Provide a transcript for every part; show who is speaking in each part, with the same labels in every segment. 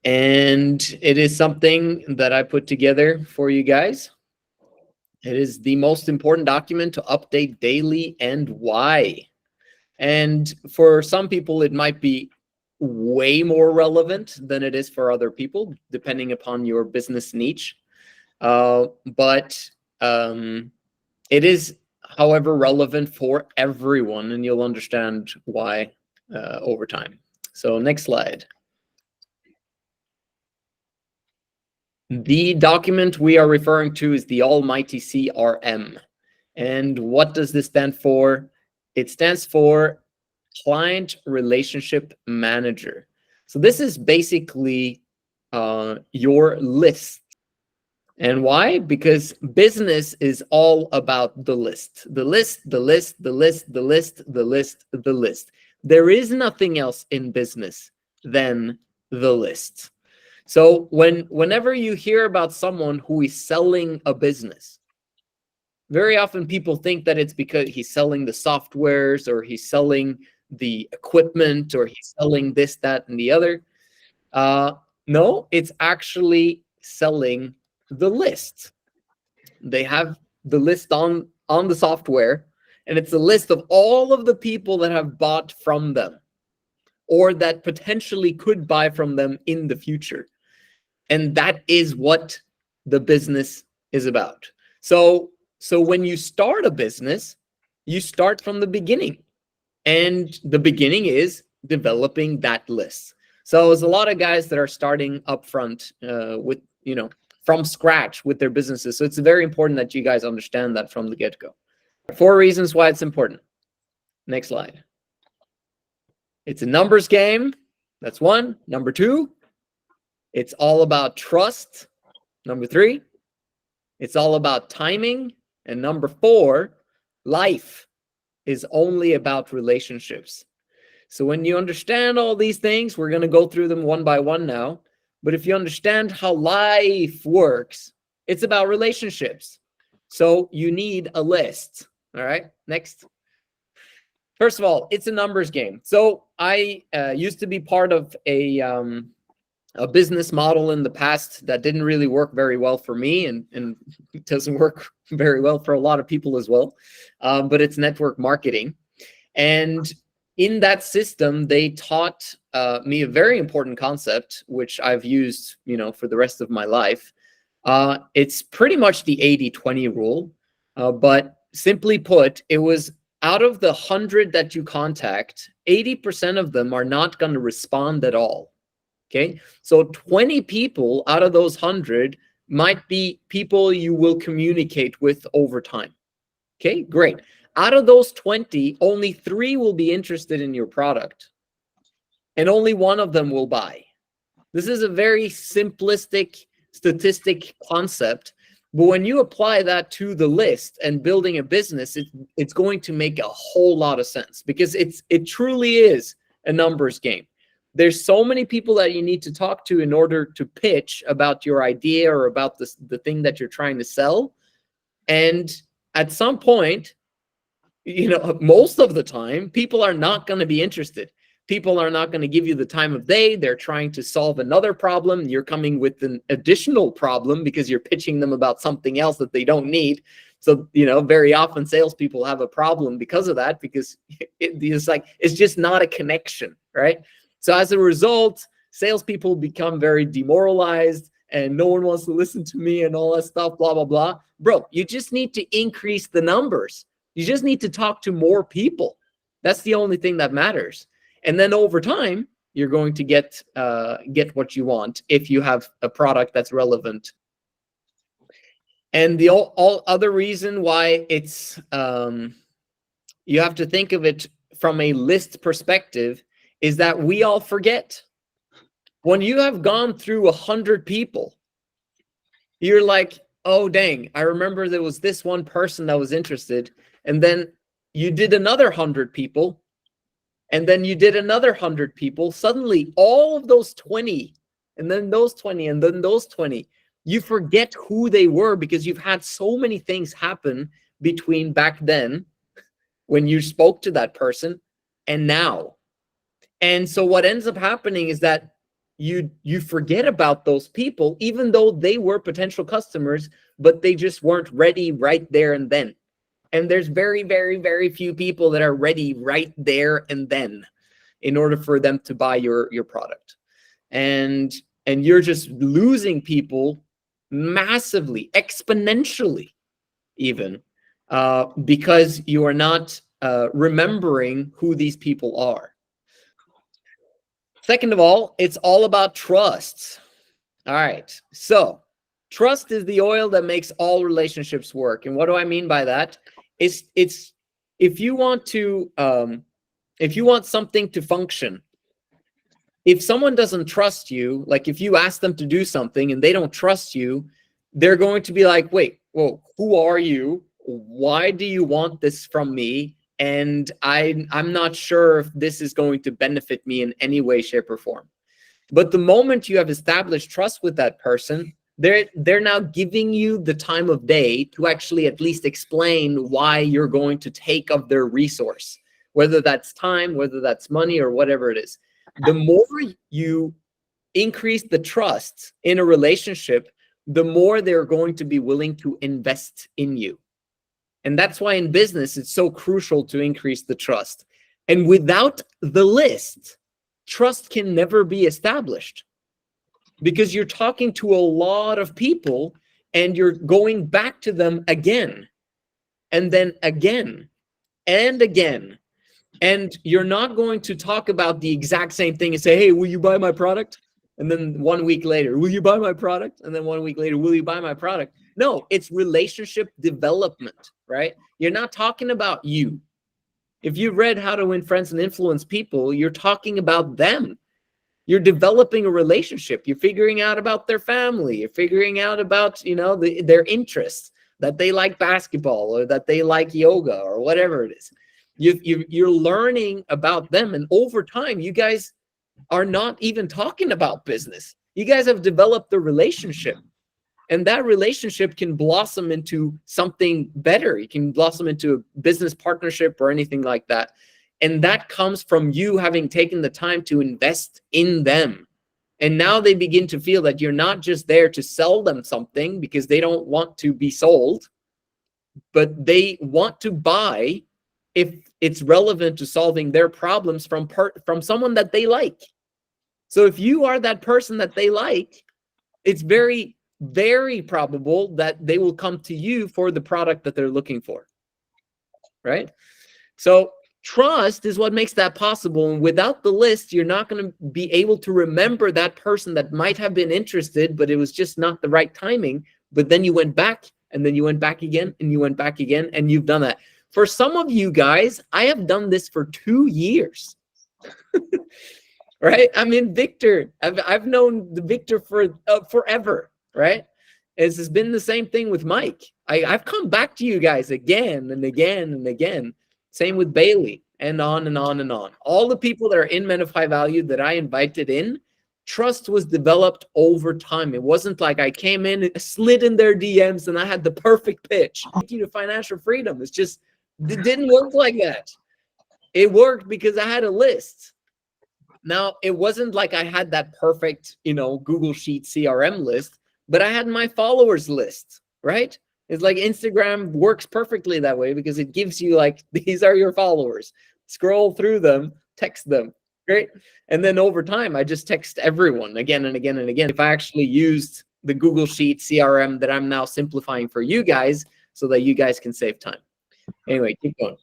Speaker 1: And it is something that I put together for you guys. It is the most important document to update daily, and why. And for some people, it might be way more relevant than it is for other people, depending upon your business niche. But it is, however, relevant for everyone, and you'll understand why over time. So next slide. The document we are referring to is the almighty CRM. And what does this stand for? It stands for Client Relationship Manager. So this is basically your list. And why? Because business is all about the list. The list, the list, the list, the list, the list, the list. There is nothing else in business than the list. So whenever you hear about someone who is selling a business, very often people think that it's because he's selling the softwares, or he's selling the equipment, or he's selling this, that, and the other. No, it's actually selling the list. They have the list on the software, and it's a list of all of the people that have bought from them, or that potentially could buy from them in the future. And that is what the business is about. So when you start a business, you start from the beginning. And the beginning is developing that list. So there's a lot of guys that are starting up front with, from scratch with their businesses. So it's very important that you guys understand that from the get-go. 4 reasons why it's important. Next slide. It's a numbers game. That's 1. Number 2, it's all about trust. Number 3, it's all about timing. And number 4, life is only about relationships. So when you understand all these things, we're going to go through them one by one now. But if you understand how life works, it's about relationships. So you need a list. All right, next. First of all, it's a numbers game. So I used to be part of a business model in the past that didn't really work very well for me, and it doesn't work very well for a lot of people as well. But it's network marketing. And in that system, they taught me a very important concept, which I've used, for the rest of my life. It's pretty much the 80-20 rule. But simply put, it was out of the 100 that you contact, 80% of them are not going to respond at all. Okay, so 20 people out of those 100 might be people you will communicate with over time. Okay, great. Out of those 20, only 3 will be interested in your product, and only 1 of them will buy. This is a very simplistic statistic concept, but when you apply that to the list and building a business, it's going to make a whole lot of sense, because it truly is a numbers game. There's so many people that you need to talk to in order to pitch about your idea or about the thing that you're trying to sell. And at some point, most of the time, people are not going to be interested. People are not going to give you the time of day. They're trying to solve another problem. You're coming with an additional problem because you're pitching them about something else that they don't need. So, very often salespeople have a problem because of that, because it's just not a connection, right? So as a result, salespeople become very demoralized, and no one wants to listen to me and all that stuff, blah, blah, blah. Bro, you just need to increase the numbers. You just need to talk to more people. That's the only thing that matters. And then over time, you're going to get what you want if you have a product that's relevant. And the all other reason why it's you have to think of it from a list perspective is that we all forget. When you have gone through 100 people, you're like, oh, dang, I remember there was this one person that was interested. And then you did another 100 people. And then you did another 100 people. Suddenly, all of those 20, and then those 20, and then those 20, you forget who they were, because you've had so many things happen between back then when you spoke to that person and now. And so what ends up happening is that you forget about those people, even though they were potential customers, but they just weren't ready right there and then. And there's very, very, very few people that are ready right there and then in order for them to buy your product. And you're just losing people massively, exponentially even, because you are not remembering who these people are. Second of all, it's all about trust. All right, so trust is the oil that makes all relationships work. And what do I mean by that? It's if you want something to function, if someone doesn't trust you, like if you ask them to do something and they don't trust you, they're going to be like, wait, whoa, who are you? Why do you want this from me? And I'm not sure if this is going to benefit me in any way, shape, or form. But the moment you have established trust with that person, they're now giving you the time of day to actually at least explain why you're going to take of their resource, whether that's time, whether that's money, or whatever it is. The more you increase the trust in a relationship, the more they're going to be willing to invest in you. And that's why in business, it's so crucial to increase the trust. And without the list, trust can never be established, because you're talking to a lot of people and you're going back to them again and then again and again. And you're not going to talk about the exact same thing and say, hey, will you buy my product? And then 1 week later, will you buy my product? And then 1 week later, will you buy my product? No, it's relationship development, right? You're not talking about you. If you read How to Win Friends and Influence People, you're talking about them. You're developing a relationship. You're figuring out about their family. You're figuring out about, their interests, that they like basketball or that they like yoga or whatever it is. You're learning about them. And over time, you guys are not even talking about business. You guys have developed a relationship. And that relationship can blossom into something better. You can blossom into a business partnership or anything like that. And that comes from you having taken the time to invest in them. And now they begin to feel that you're not just there to sell them something because they don't want to be sold, but they want to buy if it's relevant to solving their problems from someone that they like. So if you are that person that they like, it's very, very probable that they will come to you for the product that they're looking for, right? So trust is what makes that possible. And without the list, you're not going to be able to remember that person that might have been interested, but it was just not the right timing. But then you went back, and then you went back again, and you went back again, and you've done that. For some of you guys, I have done this for 2 years. Right? I mean, Victor, I've known the Victor for forever, right? It's been the same thing with Mike. I've come back to you guys again and again and again. Same with Bailey, and on and on and on. All the people that are in Men of High Value that I invited in, trust was developed over time. It wasn't like I came in, slid in their DMs, and I had the perfect pitch to financial freedom. It's just, it didn't work like that. It worked because I had a list. Now, it wasn't like I had that perfect, Google Sheet CRM list, but I had my followers list, right? It's like Instagram works perfectly that way because it gives you like, these are your followers. Scroll through them, text them, great. And then over time, I just text everyone again and again and again. If I actually used the Google Sheet CRM that I'm now simplifying for you guys so that you guys can save time. Anyway, keep going.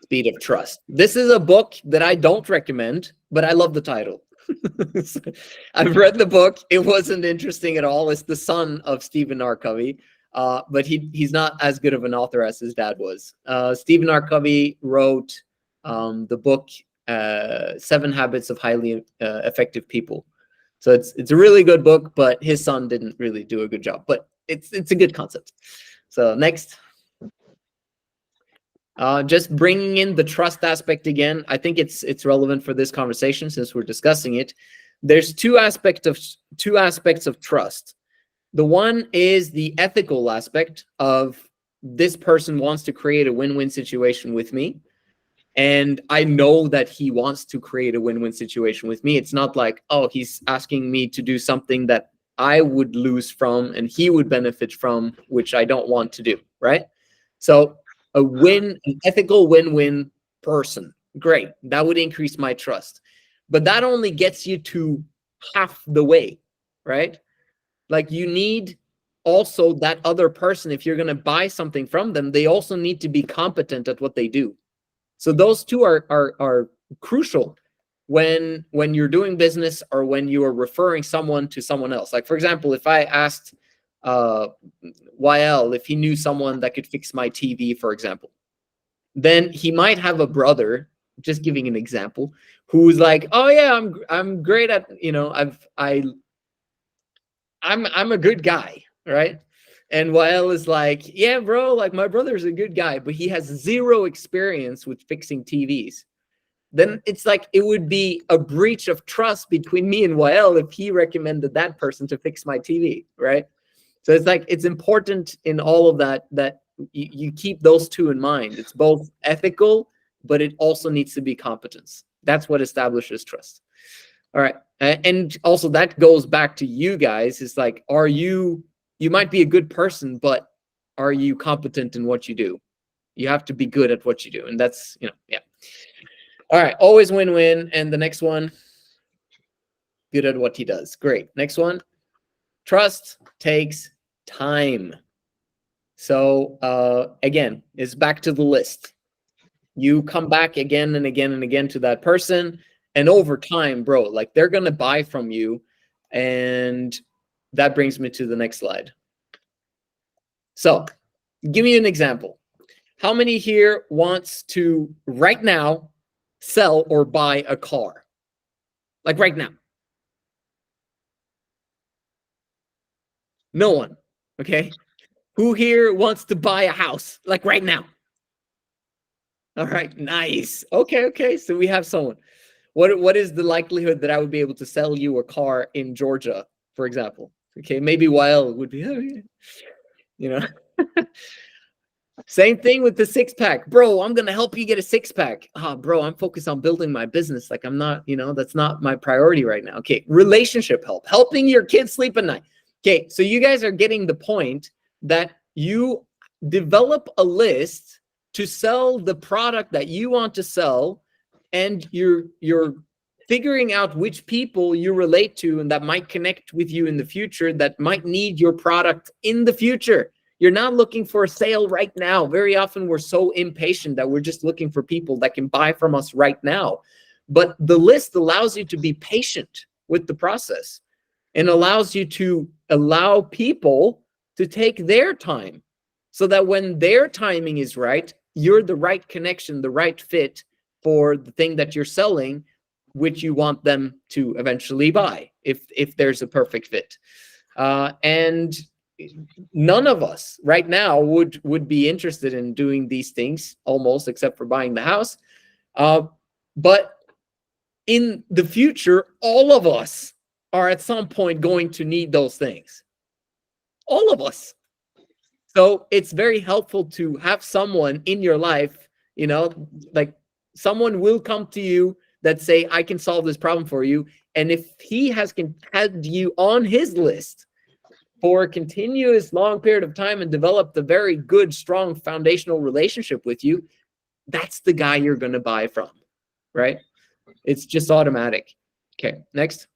Speaker 1: Speed of Trust. This is a book that I don't recommend, but I love the title. I've read the book. It wasn't interesting at all. It's the son of Stephen R. Covey, but he's not as good of an author as his dad was. Stephen R. Covey wrote the book 7 Habits of Highly Effective People. So it's a really good book, but his son didn't really do a good job. But it's a good concept. So next. Just bringing in the trust aspect again. I think it's relevant for this conversation since we're discussing it. There's two aspects of trust. The one is the ethical aspect of this person wants to create a win-win situation with me. And I know that he wants to create a win-win situation with me. It's not like, oh, he's asking me to do something that I would lose from and he would benefit from, which I don't want to do, right? So an ethical win-win person, great. That would increase my trust. But that only gets you to half the way, right? Like, you need also that other person, if you're going to buy something from them, they also need to be competent at what they do. So those two are crucial when you're doing business or when you are referring someone to someone else. Like, for example, if I asked YL if he knew someone that could fix my TV, for example, then he might have a brother, just giving an example, who's like, oh yeah, I'm great at, I'm a good guy, right? And YL is like, yeah, bro, like, my brother's a good guy, but he has zero experience with fixing TVs. Then it's like, it would be a breach of trust between me and YL if he recommended that person to fix my TV, right? So it's like, it's important in all of that you keep those two in mind. It's both ethical, but it also needs to be competence. That's what establishes trust. All right. And also that goes back to you guys. It's like, you might be a good person, but are you competent in what you do? You have to be good at what you do. And that's, yeah. All right. Always win-win. And the next one, good at what he does. Great. Next one, trust takes time. So again, it's back to the list. You come back again and again and again to that person. And over time, bro, like, they're going to buy from you. And that brings me to the next slide. So give me an example. How many here wants to right now sell or buy a car? Like, right now? No one. Okay. Who here wants to buy a house? Like, right now? All right. Nice. Okay. So we have someone. What is the likelihood that I would be able to sell you a car in Georgia, for example? Okay, maybe YL would be, Same thing with the six-pack. Bro, I'm going to help you get a six-pack. Bro, I'm focused on building my business. Like, I'm not, that's not my priority right now. Okay, relationship help. Helping your kids sleep at night. Okay, so you guys are getting the point that you develop a list to sell the product that you want to sell, and you're figuring out which people you relate to and that might connect with you in the future, that might need your product in the future. You're not looking for a sale right now. Very often we're so impatient that we're just looking for people that can buy from us right now. But the list allows you to be patient with the process and allows you to allow people to take their time, so that when their timing is right, you're the right connection, the right fit for the thing that you're selling, which you want them to eventually buy if there's a perfect fit. And none of us right now would be interested in doing these things, almost, except for buying the house. But in the future, all of us are at some point going to need those things. All of us. So it's very helpful to have someone in your life, like, someone will come to you that say, I can solve this problem for you. And if he had you on his list for a continuous long period of time and developed a very good, strong foundational relationship with you, that's the guy you're going to buy from, right? It's just automatic. Okay, next.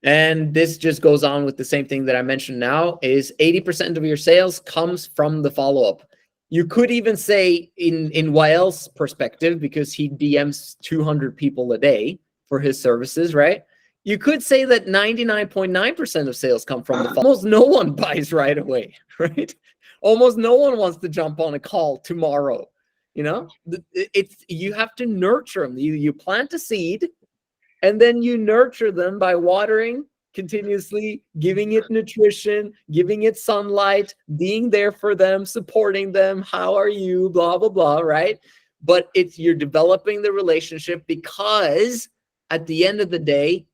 Speaker 1: And this just goes on with the same thing that I mentioned now, is 80% of your sales comes from the follow-up. You could even say, in YL's perspective, because he DMs 200 people a day for his services, right? You could say that 99.9% of sales come from the follow-up. Almost no one buys right away, right? Almost no one wants to jump on a call tomorrow. You have to nurture them. You plant a seed, and then you nurture them by watering continuously, giving it nutrition, giving it sunlight, being there for them, supporting them. How are you? Blah, blah, blah, right? But you're developing the relationship, because at the end of the day,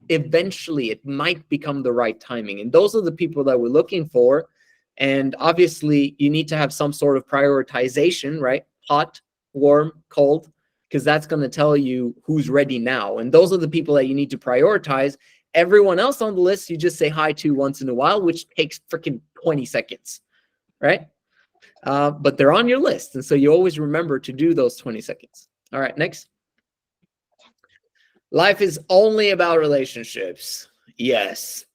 Speaker 1: eventually it might become the right timing. And those are the people that we're looking for. And obviously you need to have some sort of prioritization, right? Hot, warm, cold, because that's going to tell you who's ready now. And those are the people that you need to prioritize. Everyone else on the list, you just say hi to once in a while, which takes freaking 20 seconds, right? But they're on your list. And so you always remember to do those 20 seconds. All right, next. Life is only about relationships. Yes.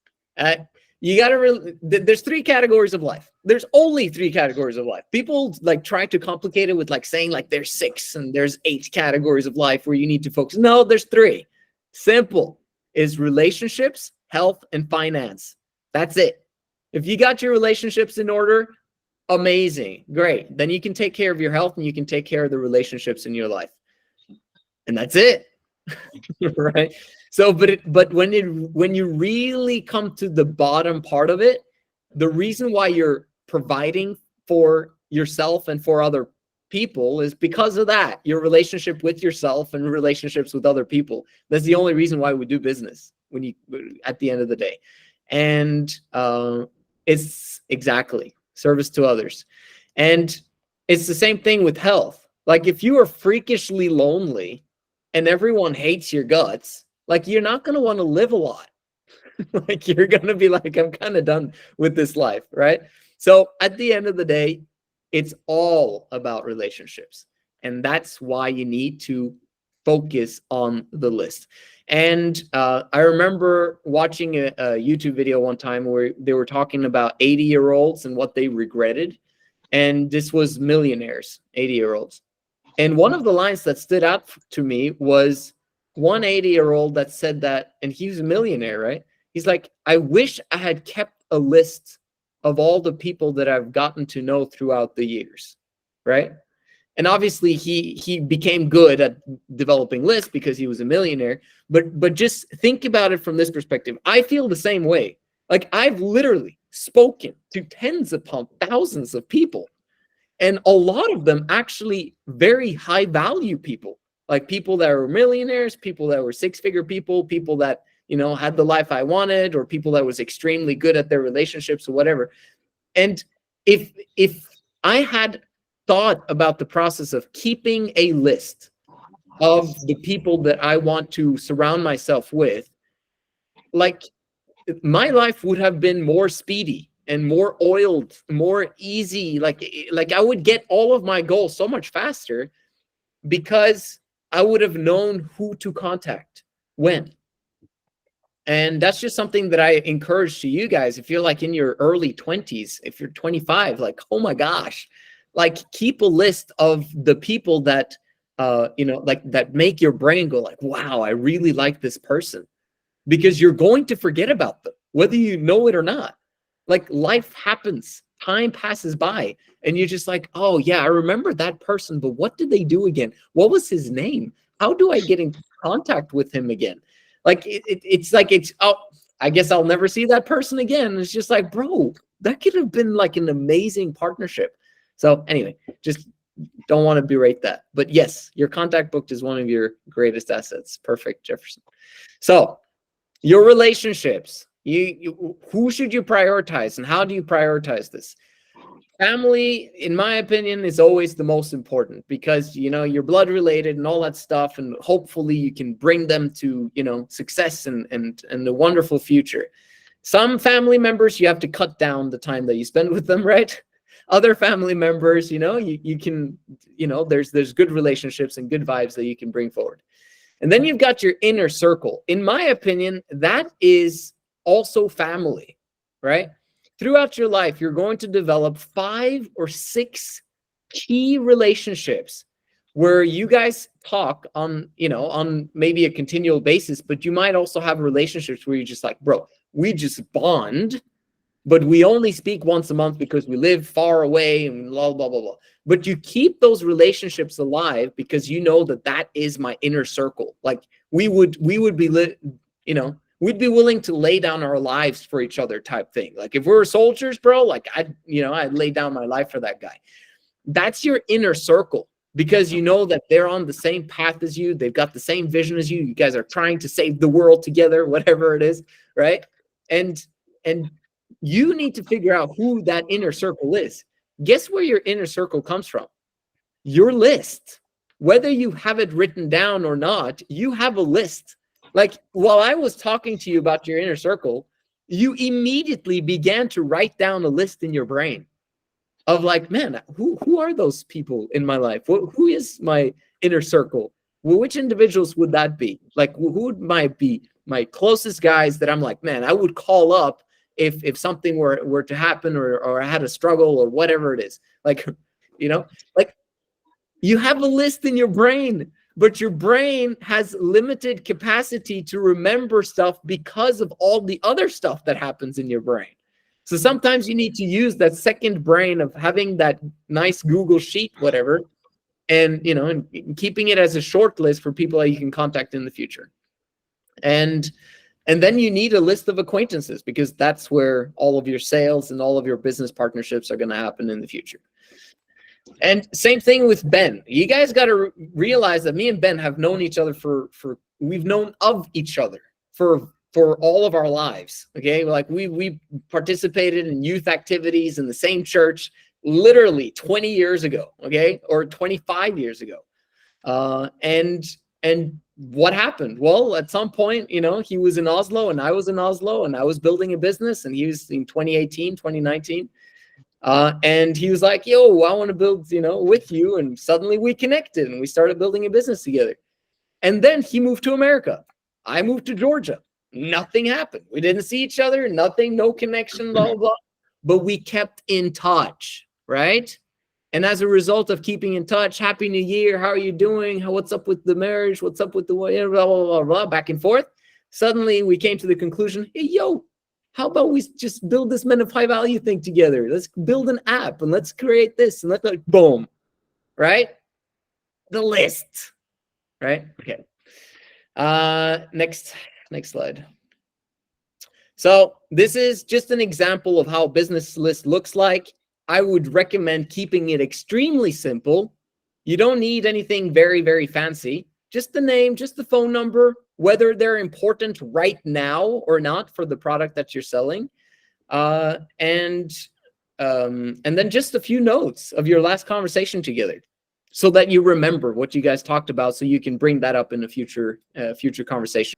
Speaker 1: You got to there's 3 categories of life. There's only 3 categories of life. People like try to complicate it with like saying like there's 6 and there's 8 categories of life where you need to focus. No, there's 3. Simple. Is relationships, health, and finance. That's it. If you got your relationships in order, amazing, great. Then you can take care of your health and you can take care of the relationships in your life. And that's it. Right? So, but when you really come to the bottom part of it, the reason why you're providing for yourself and for other people is because of that, your relationship with yourself and relationships with other people. That's the only reason why we do business at the end of the day. And it's exactly service to others. And it's the same thing with health. Like if you are freakishly lonely and everyone hates your guts, like you're not going to want to live a lot. Like you're going to be like, I'm kind of done with this life, right? So at the end of the day, it's all about relationships. And that's why you need to focus on the list. And I remember watching a YouTube video one time where they were talking about 80-year-olds and what they regretted. And this was millionaires, 80-year-olds. And one of the lines that stood out to me was one 80-year-old that said that, and he's a millionaire, right? He's like, I wish I had kept a list of all the people that I've gotten to know throughout the years, right? And obviously he became good at developing lists because he was a millionaire. But just think about it from this perspective. I feel the same way. Like I've literally spoken to tens upon thousands of people. And a lot of them actually very high value people, like people that were millionaires, people that were 6-figure people, people that, you know, had the life I wanted, or people that was extremely good at their relationships or whatever. And if I had thought about the process of keeping a list of the people that I want to surround myself with, like my life would have been more speedy and more oiled, more easy. Like I would get all of my goals so much faster because I would have known who to contact when. And that's just something that I encourage to you guys. If you're like in your early 20s, if you're 25, like, oh my gosh, like keep a list of the people that, you know, like that make your brain go like, wow, I really like this person, because you're going to forget about them, whether you know it or not. Like life happens, time passes by, and you're just like, oh yeah, I remember that person, but what did they do again? What was his name? How do I get in contact with him again? Like it's like, oh, I guess I'll never see that person again. It's just like, bro, that could have been like an amazing partnership. So anyway, just don't want to berate that. But yes, your contact book is one of your greatest assets. Perfect, Jefferson. So your relationships, who should you prioritize, and how do you prioritize this? Family, in my opinion, is always the most important, because, you know, you're blood related and all that stuff, and hopefully you can bring them to, you know, success and a wonderful future. Some family members, you have to cut down the time that you spend with them, right? Other family members, you know, you can, you know, there's good relationships and good vibes that you can bring forward. And then you've got your inner circle. In my opinion, that is also family, right? Throughout your life, you're going to develop 5 or 6 key relationships where you guys talk on, you know, on maybe a continual basis, but you might also have relationships where you're just like, bro, we just bond, but we only speak once a month because we live far away and blah, blah, blah, blah. But you keep those relationships alive because you know that that is my inner circle. Like we would be, you know, we'd be willing to lay down our lives for each other type thing. Like if we were soldiers, bro, like I'd lay down my life for that guy. That's your inner circle, because you know that they're on the same path as you. They've got the same vision as you. You guys are trying to save the world together, whatever it is, right? And you need to figure out who that inner circle is. Guess where your inner circle comes from? Your list. whether you have it written down or not, you have a list. Like while I was talking to you about your inner circle, you immediately began to write down a list in your brain of like, man, who are those people in my life? Who is my inner circle? Well, which individuals would that be? Like, who might be my closest guys that I'm like, man, I would call up if something were to happen, or I had a struggle or whatever it is. Like, like you have a list in your brain, but your brain has limited capacity to remember stuff because of all the other stuff that happens in your brain. So sometimes you need to use that second brain of having that nice Google sheet, whatever, and and keeping it as a short list for people that you can contact in the future. And then you need a list of acquaintances, because that's where all of your sales and all of your business partnerships are going to happen in the future. And same thing with Ben. You guys got to realize that me and Ben have known each other we've known of each other for all of our lives. Okay, like we participated in youth activities in the same church literally 20 years ago. Okay, or 25 years ago. And what happened? Well, at some point, he was in Oslo and I was in Oslo, and I was building a business, and he was in 2018, 2019. And he was like, yo, I want to build, with you. And suddenly we connected and we started building a business together. And then he moved to America. I moved to Georgia. Nothing happened. We didn't see each other, nothing, no connection, blah, blah, blah. But we kept in touch, right? And as a result of keeping in touch, Happy New Year, how are you doing? What's up with the marriage? What's up with the blah, blah, blah, blah, back and forth. Suddenly we came to the conclusion, hey, yo, how about we just build this Men of High Value thing together? Let's build an app and let's create this, and let's like, boom, right? The list, right? Okay. Next slide. So this is just an example of how a business list looks like. I would recommend keeping it extremely simple. You don't need anything very, very fancy. Just the name, just the phone number, whether they're important right now or not for the product that you're selling. And then just a few notes of your last conversation together, so that you remember what you guys talked about, so you can bring that up in a future conversation.